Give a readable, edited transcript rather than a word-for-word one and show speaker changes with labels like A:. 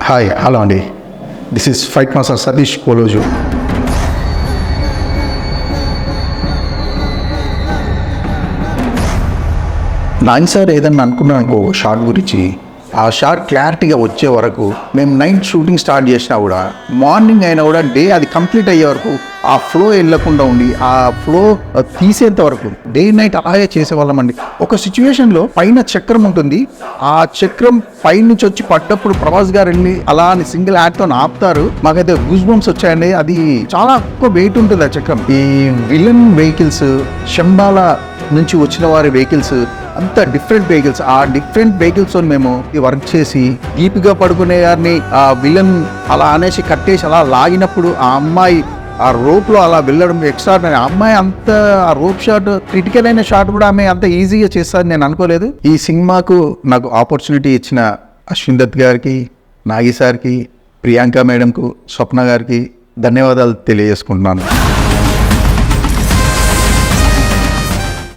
A: Hi hello అండి, this is fight master Satish Koloju. నాయన్ sir ఏదన్నా అనుకున్నాను అనుకో షార్ట్ గురించి, ఆ షార్ట్ క్లారిటీగా వచ్చే వరకు మేము నైట్ షూటింగ్ స్టార్ట్ చేసినా కూడా మార్నింగ్ అయినా కూడా డే అది కంప్లీట్ అయ్యే వరకు ఆ ఫ్లో వెళ్ళకుండా ఉండి ఆ ఫ్లో తీసేంత వరకు డే నైట్ అలాగే చేసేవాళ్ళమండి. ఒక సిచ్యువేషన్లో పైన చక్రం ఉంటుంది, ఆ చక్రం పైనుంచి వచ్చి పడ్డప్పుడు ప్రభాస్ గారు వెళ్ళి అలా అని సింగిల్ యాక్ట్తో ఆపుతారు. మాకైతే గూస్ బంప్స్ వచ్చాయండి. అది చాలా ఎక్కువ వెయిట్ ఉంటుంది ఆ చక్రం. ఈ విలన్ వెహికల్స్, శంబాల నుంచి వచ్చిన వారి వెహికల్స్ అంత డిఫరెంట్ వెహికల్స్, ఆ డిఫరెంట్ వెహికల్స్ మేము వర్క్ చేసి డీప్గా పడుకునే గారిని ఆ విలన్ అలా అనేసి కట్టేసి అలా లాగినప్పుడు ఆ అమ్మాయి ఆ రోప్ లో అలా వెళ్ళడం ఎక్స్ట్రాడినరీ. అమ్మాయి అంత ఆ రోప్ షాట్, క్రిటికల్ అయిన షాట్ కూడా ఆమె అంత ఈజీగా చేస్తారని నేను అనుకోలేదు. ఈ సినిమాకు నాకు ఆపర్చునిటీ ఇచ్చిన అశ్విన్ దత్ గారికి, నాగి సార్కి, ప్రియాంక మేడంకు, స్వప్న గారికి ధన్యవాదాలు తెలియజేసుకుంటున్నాను.